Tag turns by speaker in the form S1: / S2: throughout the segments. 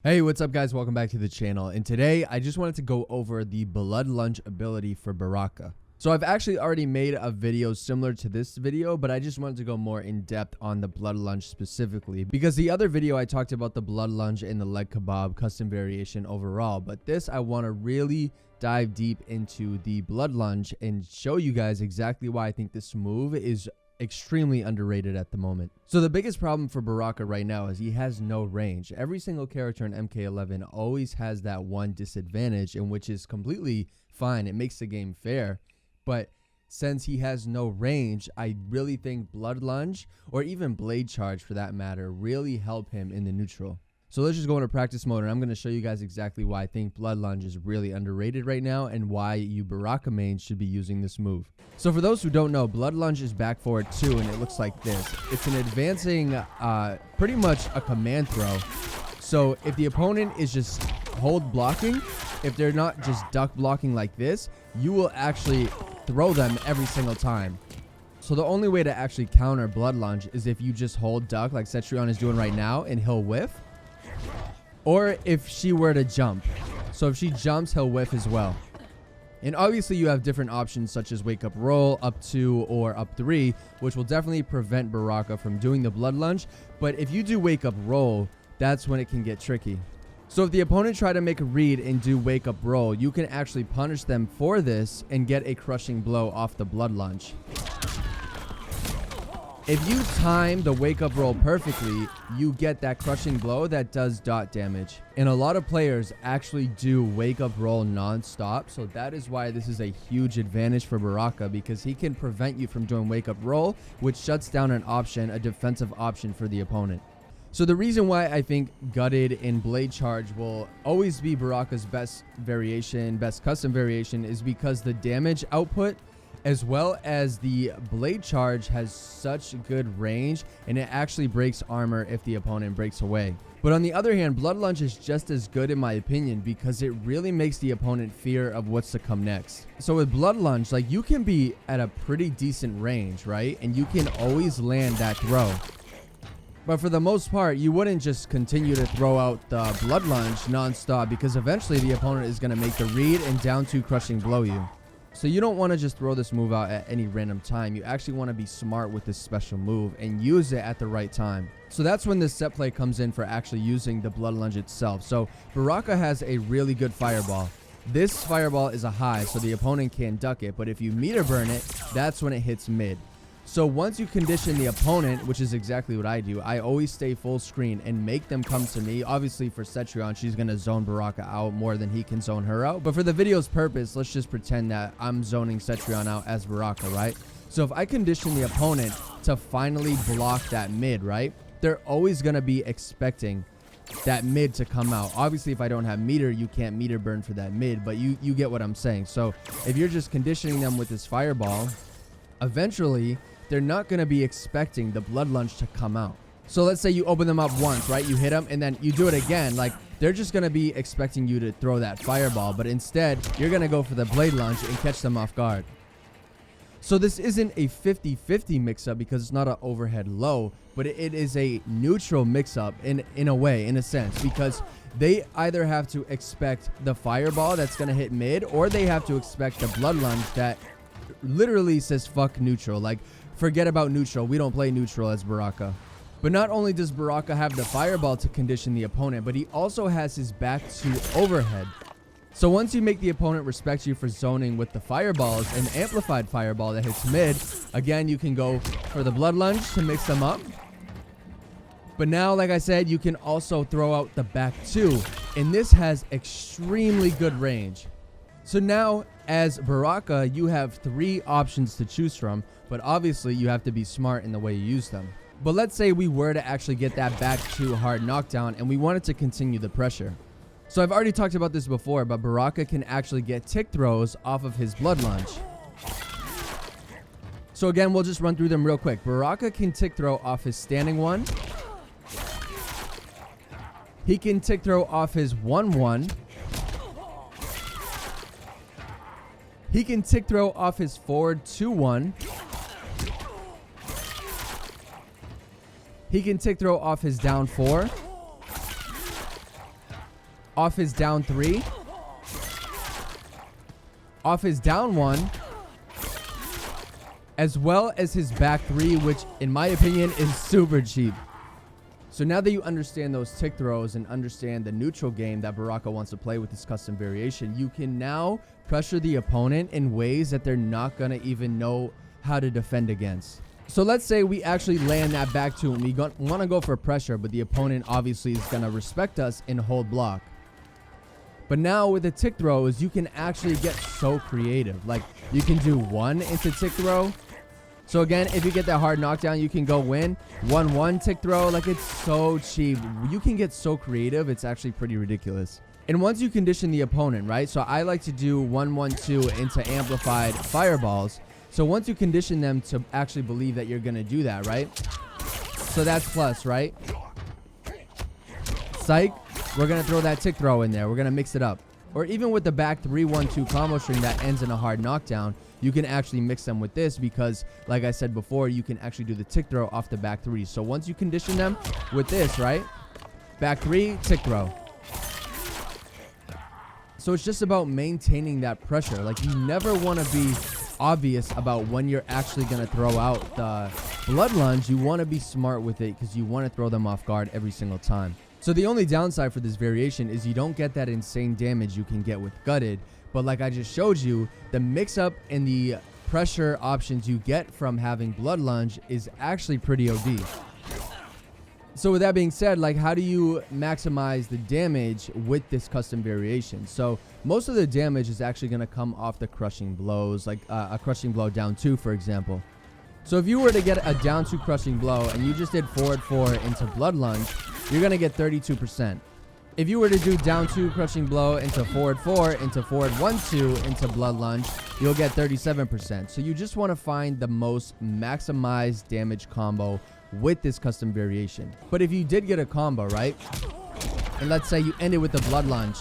S1: Hey, what's up guys? Welcome back to the channel. And today I just wanted to go over the blood lunge ability for Baraka. So I've actually already made a video similar to this video, but I just wanted to go more in depth on the blood lunge specifically because the other video I talked about the blood lunge and the leg kebab custom variation overall, but this I want to really dive deep into the blood lunge and show you guys exactly why I think this move is extremely underrated at the moment. So the biggest problem for Baraka right now is he has no range. Every single character in MK11 always has that one disadvantage, and which is completely fine. It makes the game fair. But since he has no range, I really think Blood Lunge, or even Blade Charge for that matter, really help him in the neutral. So let's just go into practice mode, and I'm going to show you guys exactly why I think Blood Lunge is really underrated right now and why you Baraka mains should be using this move. So for those who don't know, Blood Lunge is back forward 2, and it looks like this. It's an advancing, pretty much a command throw. So if the opponent is just hold blocking, if they're not just duck blocking like this, you will actually throw them every single time. So the only way to actually counter Blood Lunge is if you just hold duck like Cetrion is doing right now, and he'll whiff. Or if she were to jump. So if she jumps, he'll whiff as well. And obviously you have different options such as wake up roll, up 2 or up 3, which will definitely prevent Baraka from doing the blood lunge. But if you do wake up roll, that's when it can get tricky. So if the opponent try to make a read and do wake up roll, you can actually punish them for this and get a crushing blow off the blood lunge. If you time the wake up roll perfectly, you get that crushing blow that does dot damage. And a lot of players actually do wake up roll non-stop. So that is why this is a huge advantage for Baraka, because he can prevent you from doing wake up roll, which shuts down an option, a defensive option for the opponent. So the reason why I think Gutted and Blade Charge will always be Baraka's best variation, best custom variation, is because the damage output as well as the Blade Charge has such good range, and it actually breaks armor if the opponent breaks away. But on the other hand, Blood Lunge is just as good in my opinion because it really makes the opponent fear of what's to come next. So with Blood Lunge, like, you can be at a pretty decent range, right? And you can always land that throw. But for the most part, you wouldn't just continue to throw out the Blood Lunge non-stop, because eventually the opponent is going to make the read and down 2 crushing blow you. So you don't want to just throw this move out at any random time. You actually want to be smart with this special move and use it at the right time. So that's when this set play comes in for actually using the blood lunge itself. So Baraka has a really good fireball. This fireball is a high, so the opponent can't duck it. But if you meter burn it, that's when it hits mid. So once you condition the opponent, which is exactly what I do, I always stay full screen and make them come to me. Obviously for Cetrion, she's going to zone Baraka out more than he can zone her out. But for the video's purpose, let's just pretend that I'm zoning Cetrion out as Baraka, right? So if I condition the opponent to finally block that mid, right, they're always going to be expecting that mid to come out. Obviously, if I don't have meter, you can't meter burn for that mid, but you get what I'm saying. So if you're just conditioning them with this fireball, eventually they're not going to be expecting the blood lunge to come out. So let's say you open them up once, right? You hit them and then you do it again. Like, they're just going to be expecting you to throw that fireball, but instead you're going to go for the blade lunge and catch them off guard. So this isn't a 50-50 mix-up because it's not an overhead low, but it is a neutral mix-up in a way, in a sense, because they either have to expect the fireball that's going to hit mid, or they have to expect the blood lunge that literally says fuck neutral. Like, forget about neutral. We don't play neutral as Baraka. But not only does Baraka have the fireball to condition the opponent, but he also has his back to overhead. So once you make the opponent respect you for zoning with the fireballs and amplified fireball that hits mid, again, you can go for the blood lunge to mix them up. But now, like I said, you can also throw out the back 2, and this has extremely good range. So now, as Baraka, you have 3 options to choose from, but obviously you have to be smart in the way you use them. But let's say we were to actually get that back 2 hard knockdown and we wanted to continue the pressure. So I've already talked about this before, but Baraka can actually get tick throws off of his blood lunge. So again, we'll just run through them real quick. Baraka can tick throw off his standing 1. He can tick throw off his 1-1. He can tick throw off his forward 2-1. He can tick throw off his down 4. off his down 3, off his down 1, as well as his back 3, which in my opinion is super cheap. So now that you understand those tick throws and understand the neutral game that Baraka wants to play with this custom variation, you can now pressure the opponent in ways that they're not going to even know how to defend against. So let's say we actually land that back 2 and we want to go for pressure, but the opponent obviously is going to respect us and hold block. But now with the tick throws, you can actually get so creative. Like you can do 1 into tick throw. So again, if you get that hard knockdown, you can go win 1-1 tick throw. Like it's so cheap. You can get so creative. It's actually pretty ridiculous. And once you condition the opponent, right? So I like to do 1-1-2 into amplified fireballs. So once you condition them to actually believe that you're going to do that, right? So that's plus, right? Psych. We're going to throw that tick throw in there. We're going to mix it up. Or even with the back 3-1-2 combo string that ends in a hard knockdown, you can actually mix them with this because, like I said before, you can actually do the tick throw off the back 3. So once you condition them with this, right? Back 3, tick throw. So it's just about maintaining that pressure. Like you never want to be obvious about when you're actually going to throw out the blood lunge. You want to be smart with it because you want to throw them off guard every single time. So the only downside for this variation is you don't get that insane damage you can get with gutted. But like I just showed you, the mix-up and the pressure options you get from having blood lunge is actually pretty OD. So with that being said, like how do you maximize the damage with this custom variation? So most of the damage is actually going to come off the crushing blows, like a crushing blow down 2, for example. So if you were to get a down 2 crushing blow and you just did forward 4 into blood lunge, you're going to get 32%. If you were to do down 2 crushing blow into forward 4 into forward 1-2 into blood lunge, you'll get 37%. So you just want to find the most maximized damage combo with this custom variation. But if you did get a combo, right? And let's say you ended with the blood lunge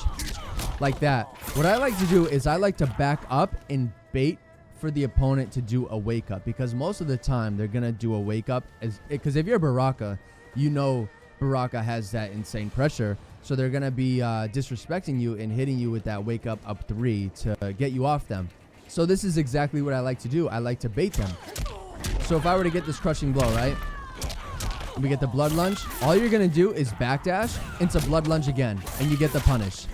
S1: like that. What I like to do is I like to back up and bait for the opponent to do a wake up, because most of the time they're going to do a wake up because if you're Baraka, you know Baraka has that insane pressure. So they're going to be disrespecting you and hitting you with that wake up 3 to get you off them. So this is exactly what I like to do. I like to bait them. So if I were to get this crushing blow, right? We get the blood lunge. All you're going to do is backdash into blood lunge again, and you get the punish.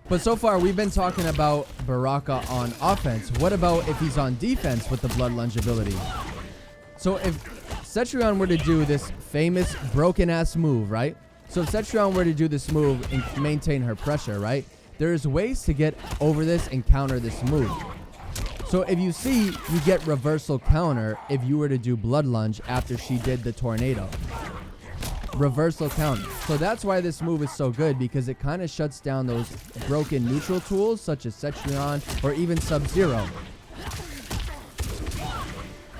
S1: But so far, we've been talking about Baraka on offense. What about if he's on defense with the blood lunge ability? So if Cetrion were to do this famous broken-ass move, right? So if Cetrion were to do this move and maintain her pressure, right? There's ways to get over this and counter this move. So if you see, you get reversal counter if you were to do blood lunge after she did the tornado. Reversal counter. So that's why this move is so good, because it kind of shuts down those broken neutral tools such as Cetrion or even Sub-Zero.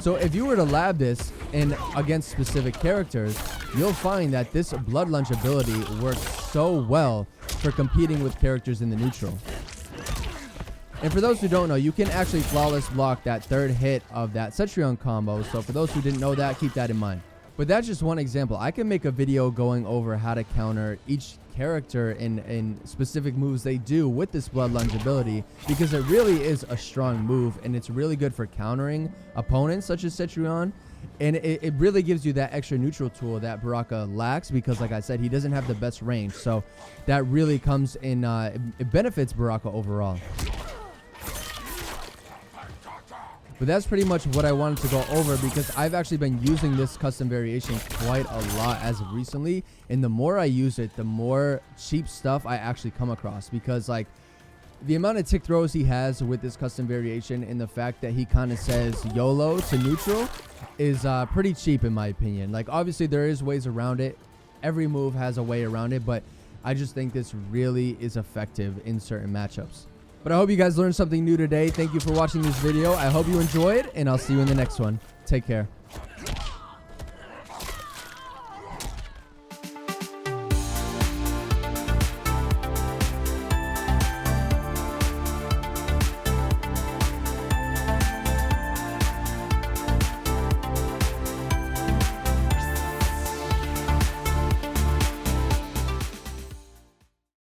S1: So if you were to lab this in against specific characters, you'll find that this blood lunge ability works so well for competing with characters in the neutral. And for those who don't know, you can actually flawless block that third hit of that Cetrion combo. So for those who didn't know that, keep that in mind. But that's just one example. I can make a video going over how to counter each character in specific moves they do with this blood lunge ability, because it really is a strong move and it's really good for countering opponents such as Cetrion. And it really gives you that extra neutral tool that Baraka lacks, because like I said, he doesn't have the best range. So that really comes in, it benefits Baraka overall. But that's pretty much what I wanted to go over, because I've actually been using this custom variation quite a lot as of recently. And the more I use it, the more cheap stuff I actually come across, because like the amount of tick throws he has with this custom variation and the fact that he kind of says YOLO to neutral is pretty cheap in my opinion. Like obviously there is ways around it. Every move has a way around it, but I just think this really is effective in certain matchups. But I hope you guys learned something new today. Thank you for watching this video. I hope you enjoyed, and I'll see you in the next one. Take care.